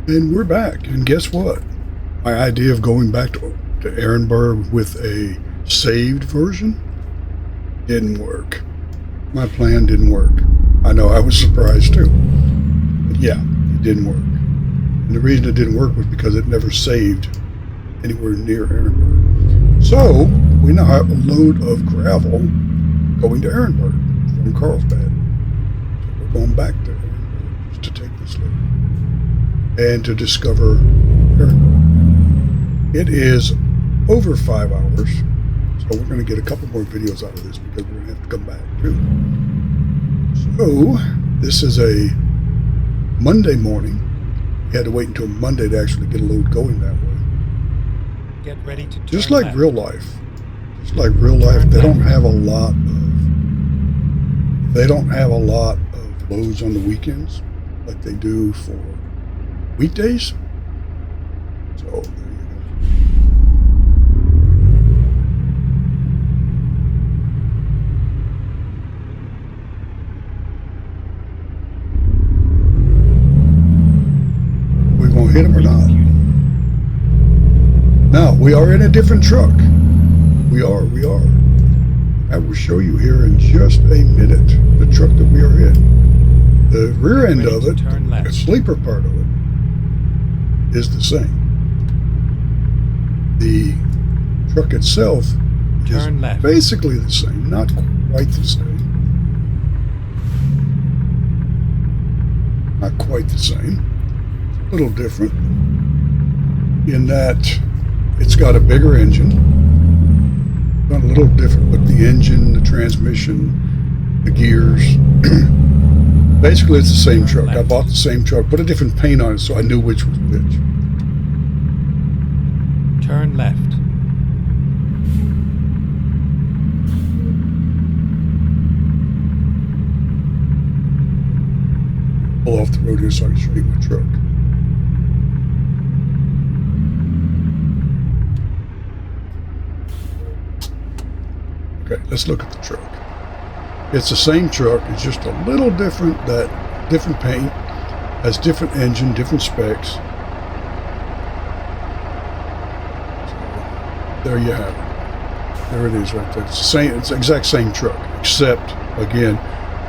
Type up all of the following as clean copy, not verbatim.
And we're back, and guess what? My idea of going back to Ehrenberg with a saved version didn't work. My plan didn't work. I know, I was surprised too. But yeah, it didn't work. And the reason it didn't work was because it never saved anywhere near Ehrenberg. So, we now have a load of gravel going to Ehrenberg from Carlsbad. So we're going back to Ehrenberg just to take this load and to discover Ehrenberg. It is over 5 hours, so we're going to get a couple more videos out of this because we're going to have to come back too. So, this is a Monday morning. We had to wait until Monday to actually get a load going that way. Get ready to turn just like left. real life. Just like real life, they don't have a lot of loads on the weekends like they do for weekdays. So there you go. We gonna hit them or not? Now we are in a different truck. We are. I will show you here in just a minute the truck that we are in. The rear end of it, the sleeper part of it, is the same. The truck itself is basically the same, not quite the same. Not quite the same. It's a little different in that it's got a bigger engine. Not a little different with the engine, the transmission, the gears. Basically, it's the same truck. I bought the same truck, put a different paint on it so I knew which was which. Turn left. Pull off the road here so I can show you my truck. Okay, let's look at the truck. It's the same truck, it's just a little different, that different paint, has different engine, different specs. So, there you have it. There it is right there. It's the same, it's the exact same truck, except, again,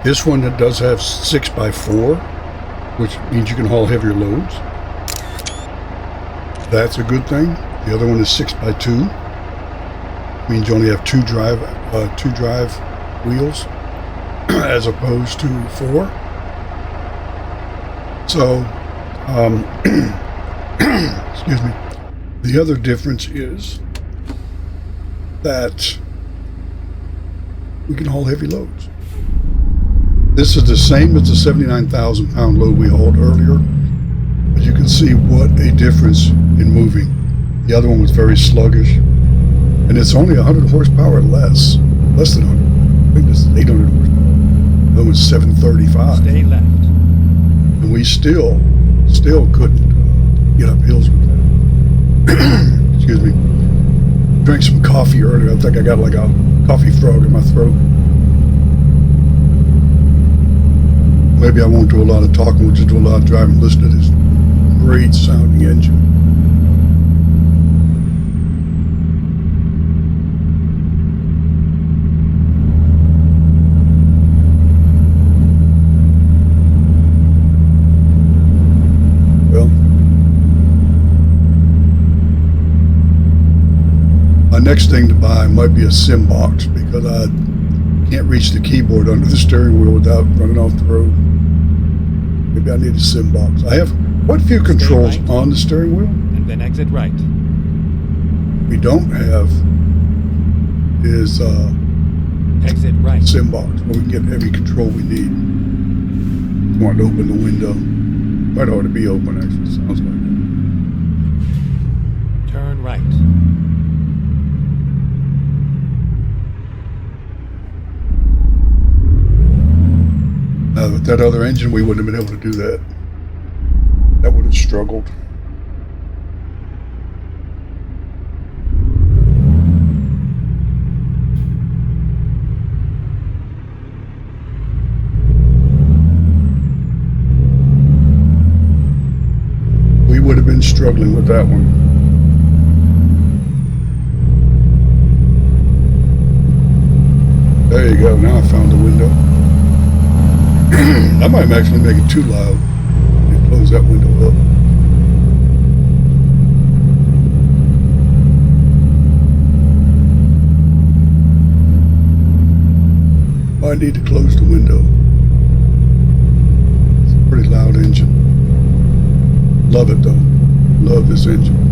this one that does have 6x4, which means you can haul heavier loads. That's a good thing. The other one is 6x2. Means you only have two drive wheels as opposed to 4. So, excuse me. The other difference is that we can haul heavy loads. This is the same as the 79,000 pound load we hauled earlier, but you can see what a difference in moving. The other one was very sluggish. And it's only 100 horsepower less than 100. I think this is 800 horsepower. That was 735. Stay left. And we still couldn't get up hills with that. Excuse me. Drank some coffee earlier. I think I got like a coffee frog in my throat. Maybe I won't do a lot of talking. We'll just do a lot of driving. Listen to this great sounding engine. My next thing to buy might be a sim box because I can't reach the keyboard under the steering wheel without running off the road. Maybe I need a sim box. I have quite a few controls on the steering wheel. And then exit right. We don't have is exit right. sim box where we can get every control we need. Want to open the window. Might ought to be open actually, sounds like it. Turn right. Now, with that other engine, we wouldn't have been able to do that. That would have struggled. been struggling with that one. There you go. Now I found the window. I might actually make it too loud and close that window up. I need to close the window. It's a pretty loud engine. Love it though. Love this engine.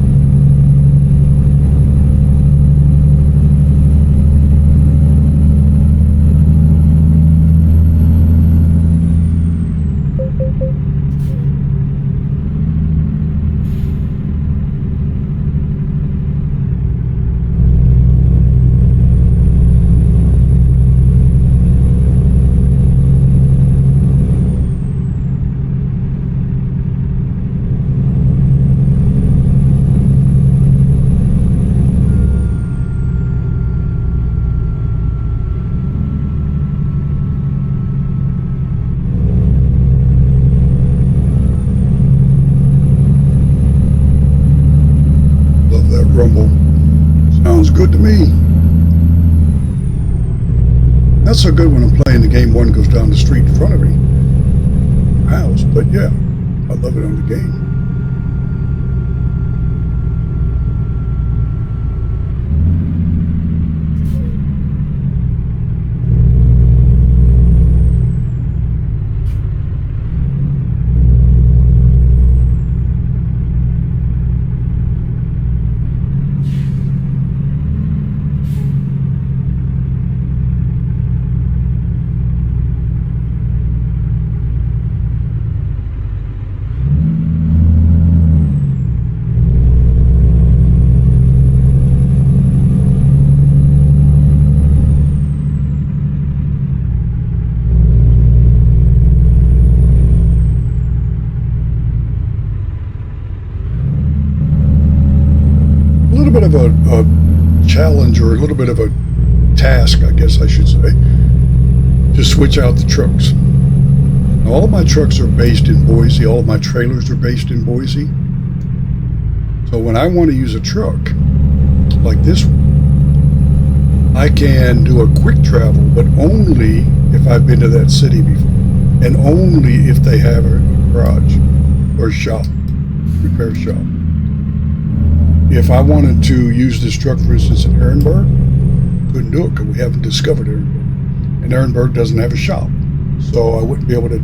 Rumble. Sounds good to me. Not so good when I'm playing the game, one goes down the street in front of me. House, but yeah, I love it on the game. Bit of a challenge, or a little bit of a task, I guess I should say, to switch out the trucks. Now, all of my trucks are based in Boise. All of my trailers are based in Boise. So when I want to use a truck like this one, I can do a quick travel, but only if I've been to that city before, and only if they have a garage or shop, repair shop. If I wanted to use this truck, for instance, in Ehrenberg, couldn't do it because we haven't discovered Ehrenberg. And Ehrenberg doesn't have a shop. So I wouldn't be able to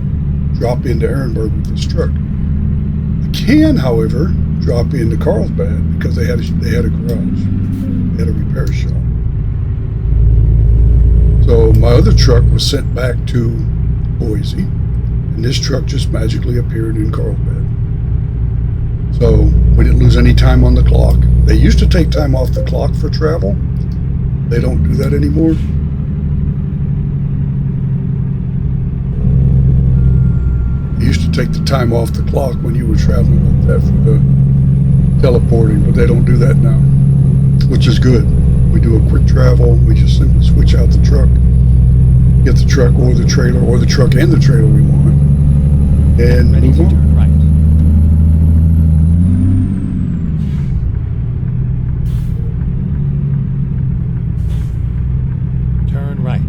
drop into Ehrenberg with this truck. I can, however, drop into Carlsbad because they had a garage. They had a repair shop. So my other truck was sent back to Boise, and this truck just magically appeared in Carlsbad. So we didn't lose any time on the clock. They used to take time off the clock for travel. They don't do that anymore. They used to take the time off the clock when you were traveling like that for the teleporting, but they don't do that now, which is good. We do a quick travel. We just simply switch out the truck, get the truck or the trailer, or the truck and the trailer we want, and Ready move to on. turn right. Turn right.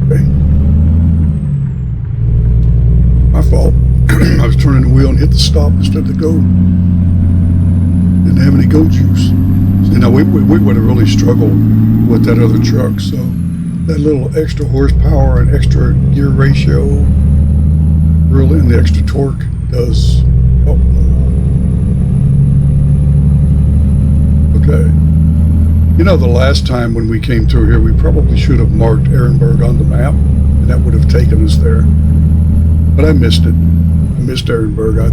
Okay. My fault. I was turning the wheel and hit the stop instead of the go. Didn't have any go juice. See, now we would have really struggled with that other truck. So that little extra horsepower and extra gear ratio, really, and the extra torque does help a lot. Okay. You know, the last time when we came through here, we probably should have marked Ehrenberg on the map, and that would have taken us there. But I missed it. I missed Ehrenberg. I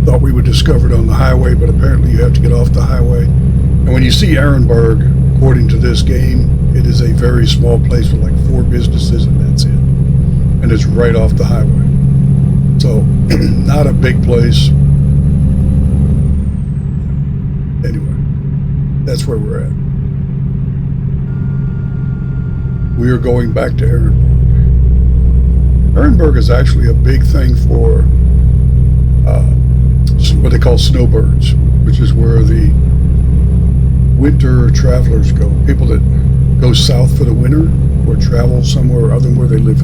thought we would discover it on the highway, but apparently you have to get off the highway. And when you see Ehrenberg, according to this game, it is a very small place with like 4 businesses, and that's it. And it's right off the highway. So, not a big place. Anyway, that's where we're at. we are going back to Ehrenberg. Ehrenberg is actually a big thing for what they call snowbirds, which is where the winter travelers go. People that go south for the winter or travel somewhere other than where they live.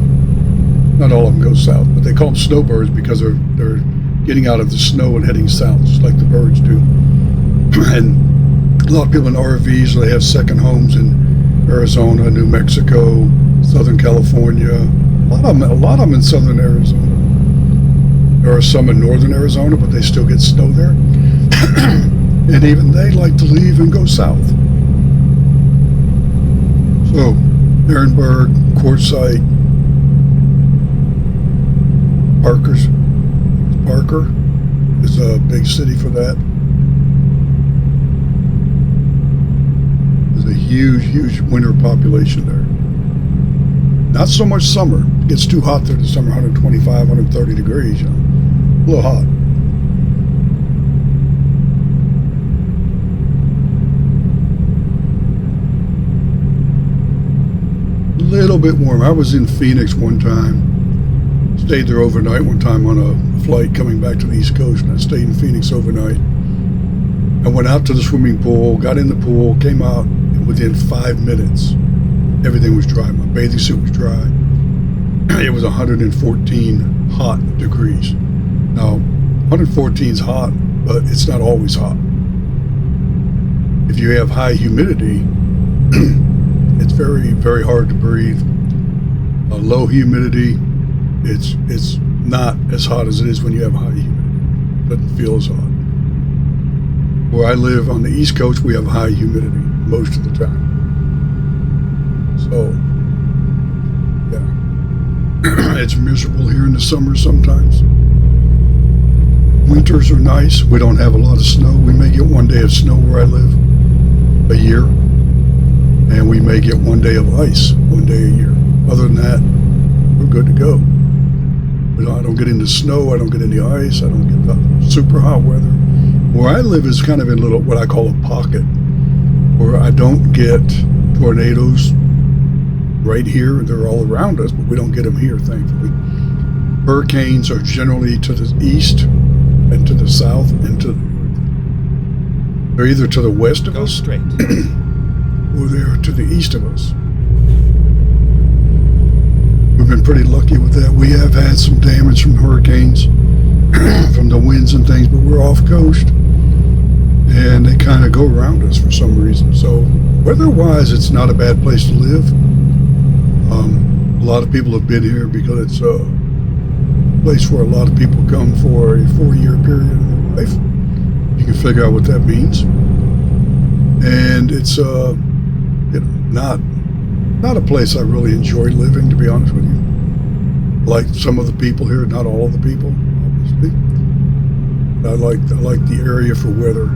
Not all of them go south, but they call them snowbirds because they're getting out of the snow and heading south, just like the birds do. And a lot of people in RVs, they have second homes in Arizona, New Mexico, Southern California. A lot of them in Southern Arizona. There are some in Northern Arizona, but they still get snow there. And even they like to leave and go south. So, Ehrenberg, Quartzsite, Parker is a big city for that. There's a huge winter population there. Not so much summer. It gets too hot there this summer, 125, 130 degrees, a little hot. A little bit warm. I was in Phoenix one time. Stayed there overnight one time on a flight coming back to the East Coast, and I stayed in Phoenix overnight. I went out to the swimming pool, got in the pool, came out, and within 5 minutes, everything was dry. My bathing suit was dry. It was 114 hot degrees. Now, 114 is hot, but it's not always hot. If you have high humidity, it's very hard to breathe. Low humidity, it's not as hot as it is when you have high humidity. It doesn't feel as hot. Where I live on the East Coast, we have high humidity most of the time. So, yeah. It's miserable here in the summer sometimes. Winters are nice. We don't have a lot of snow. We may get one day of snow where I live a year. And we may get one day of ice one day a year. Other than that, we're good to go. I don't get into snow. I don't get into ice. I don't get the super hot weather. Where I live is kind of in a little, what I call a pocket, where I don't get tornadoes right here. They're all around us, but we don't get them here, thankfully. Hurricanes are generally to the east and to the south and to they're either to the west of us straight. or they're to the east of us. We've been pretty lucky with that. We have had some damage from hurricanes, from the winds and things, but we're off coast and they kind of go around us for some reason. So weather-wise, it's not a bad place to live. A lot of people have been here because it's a place where a lot of people come for a 4-year period of their life. You can figure out what that means. And it's not a place I really enjoy living, to be honest with you. Like some of the people here, not all of the people, obviously. I like the area for weather.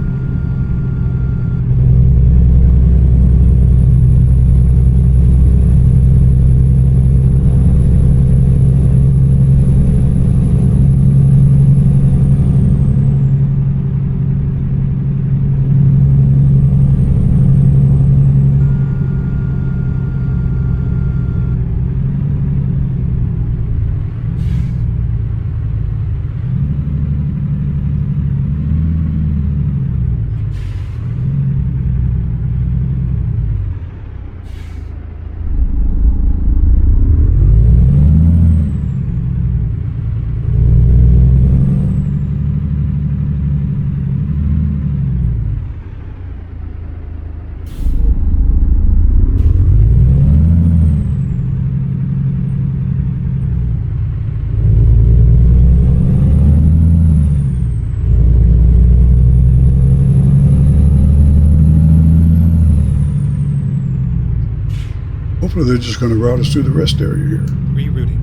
Hopefully they're just going to route us through the rest area here. Rerouting.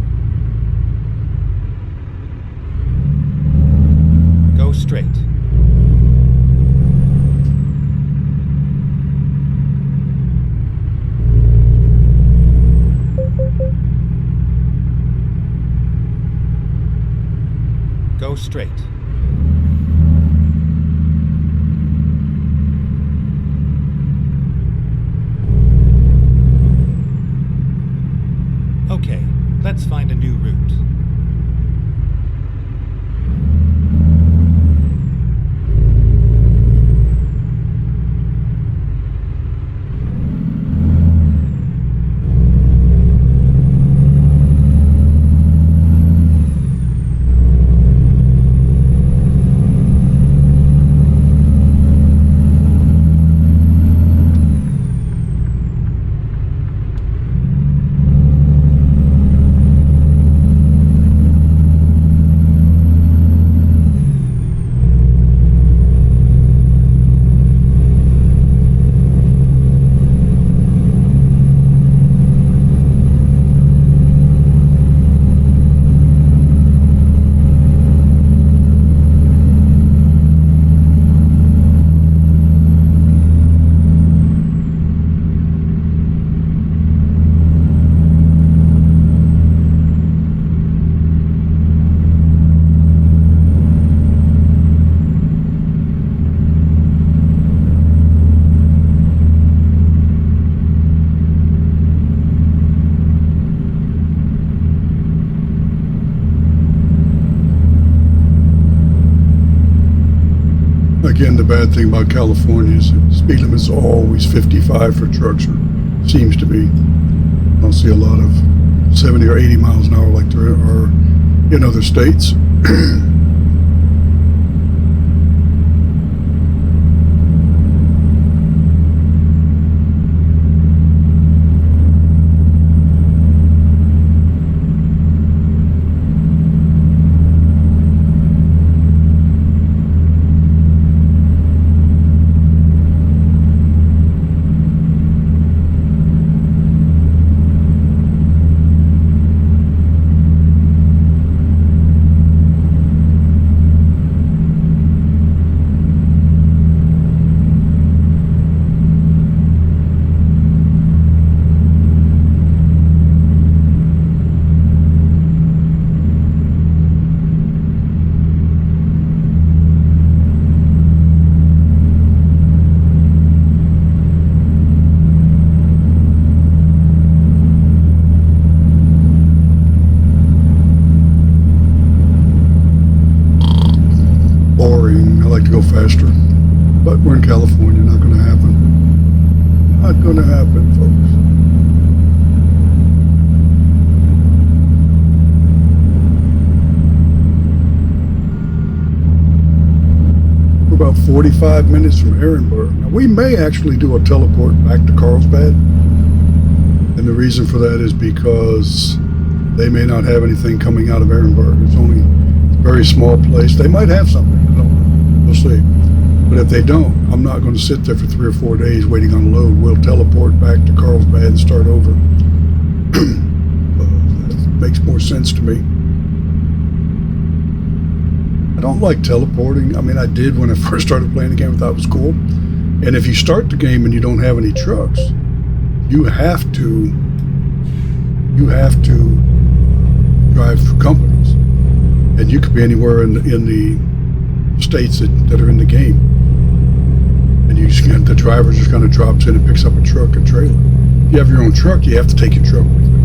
Go straight. Go straight. Again, the bad thing about California is the speed limit is always 55 for trucks, or seems to be. I don't see a lot of 70 or 80 miles an hour like there are in other states. Boring. I like to go faster. But we're in California. Not going to happen. Not going to happen, folks. We're about 45 minutes from Ehrenberg. Now, we may actually do a teleport back to Carlsbad. And the reason for that is because they may not have anything coming out of Ehrenberg. It's only a very small place. They might have something. I don't know. We'll see. But if they don't, I'm not going to sit there for 3 or 4 days waiting on a load. We'll teleport back to Carlsbad and start over. That makes more sense to me. I don't like teleporting. I mean, I did when I first started playing the game. I thought it was cool. And if you start the game and you don't have any trucks, you have to drive for companies. And you could be anywhere in the states that are in the game. And the driver just kind of drops in and picks up a truck and trailer. If you have your own truck, you have to take your truck with you.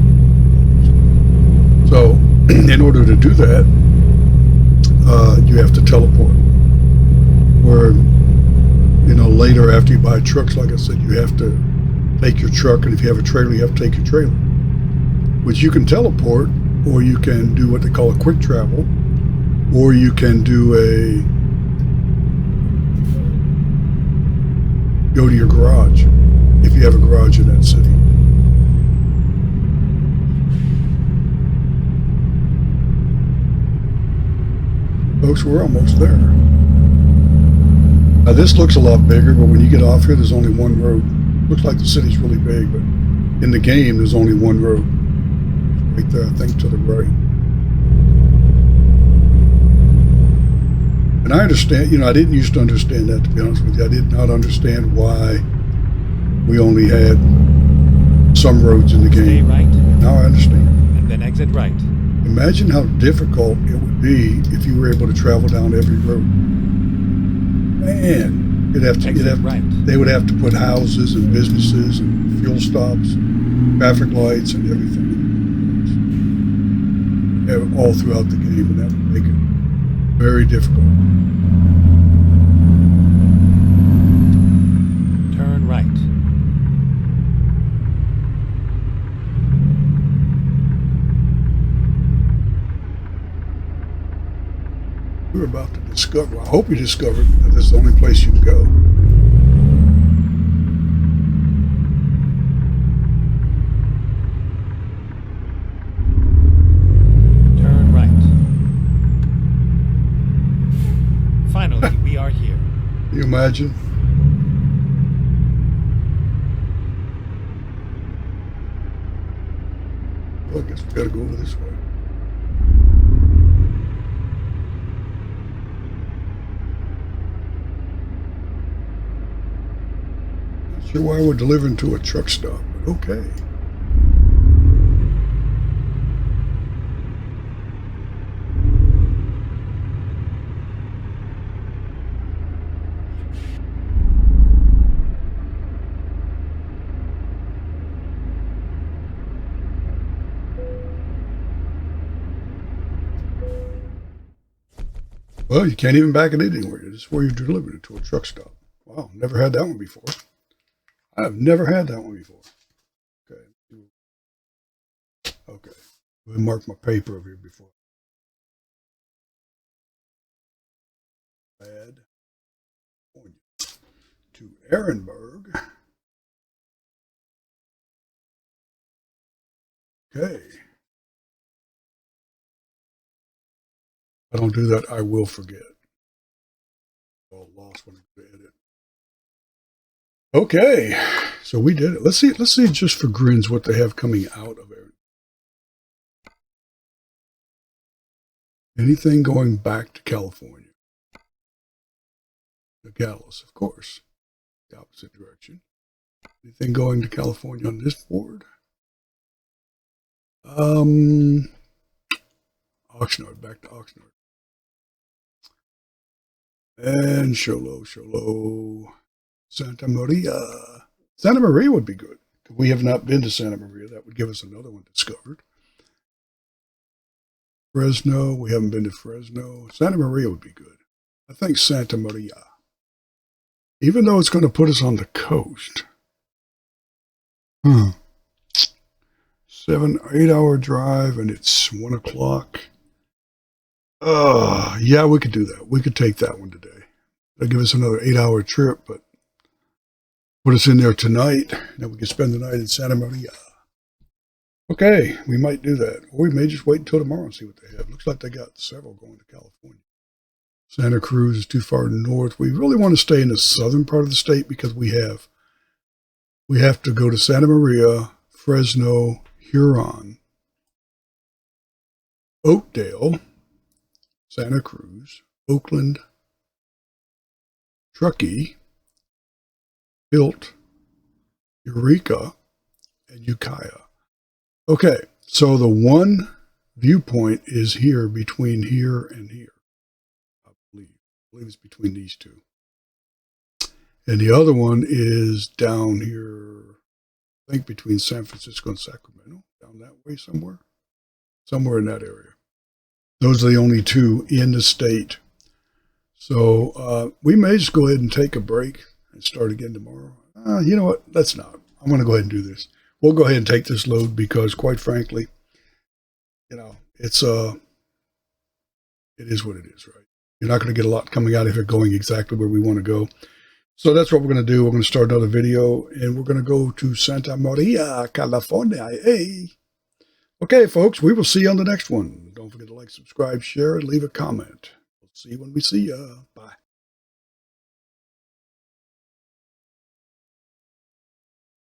So, in order to do that, you have to teleport. Or, later after you buy trucks, like I said, you have to take your truck, and if you have a trailer, you have to take your trailer. Which you can teleport, or you can do what they call a quick travel, or you can go to your garage, if you have a garage in that city. Folks, we're almost there. Now this looks a lot bigger, but when you get off here, there's only one road. Looks like the city's really big, but in the game, there's only one road. Right there, I think, to the right. And I understand, I didn't used to understand that, to be honest with you. I did not understand why we only had some roads in the game. Stay right. Now I understand. And then exit right. Imagine how difficult it would be if you were able to travel down every road. Man, they would have to put houses and businesses and fuel stops, traffic lights and everything all throughout the game, and that would make it very difficult. Turn right. We're about to discover. I hope you discovered that this is the only place you can go. Turn right. Finally, we are here. Can you imagine? Well, I guess we gotta go over this way. Sure why we're delivering to a truck stop, but okay. Well, you can't even back it in anywhere. This is where you're delivering it to a truck stop. Wow, never had that one before. I've never had that one before. Okay. Okay. Let me mark my paper over here before. Add to Ehrenberg. Okay. If I don't do that, I will forget. Well, lost when I go to edit. Okay, so we did it. Let's see just for grins what they have coming out of it. Anything going back to California? The Gallows, of course. The opposite direction. Anything going to California on this board? Oxnard, back to Oxnard. And Sholo, Santa Maria. Santa Maria would be good. We have not been to Santa Maria. That would give us another one discovered. Fresno, we haven't been to Fresno. Santa Maria would be good. I think Santa Maria. Even though it's going to put us on the coast. 7-8 hour drive and it's 1 o'clock. Yeah, we could do that. We could take that one today. That'll give us another 8-hour trip, but put us in there tonight. Then we can spend the night in Santa Maria. Okay, we might do that. Or we may just wait until tomorrow and see what they have. Looks like they got several going to California. Santa Cruz is too far north. We really want to stay in the southern part of the state because we have to go to Santa Maria, Fresno, Huron, Oakdale, Santa Cruz, Oakland, Truckee, Built, Eureka, and Ukiah. Okay, so the one viewpoint is here between here and here. I believe it's between these two. And the other one is down here, I think between San Francisco and Sacramento, down that way somewhere in that area. Those are the only two in the state. So we may just go ahead and take a break and start again tomorrow. You know what? Let's not. I'm going to go ahead and do this. We'll go ahead and take this load because, quite frankly, you know, it is what it is, right? You're not going to get a lot coming out of it going exactly where we want to go. So that's what we're going to do. We're going to start another video, and we're going to go to Santa Maria, California. Hey. Okay, folks, we will see you on the next one. Don't forget to like, subscribe, share, and leave a comment. We'll see you when we see you. Bye.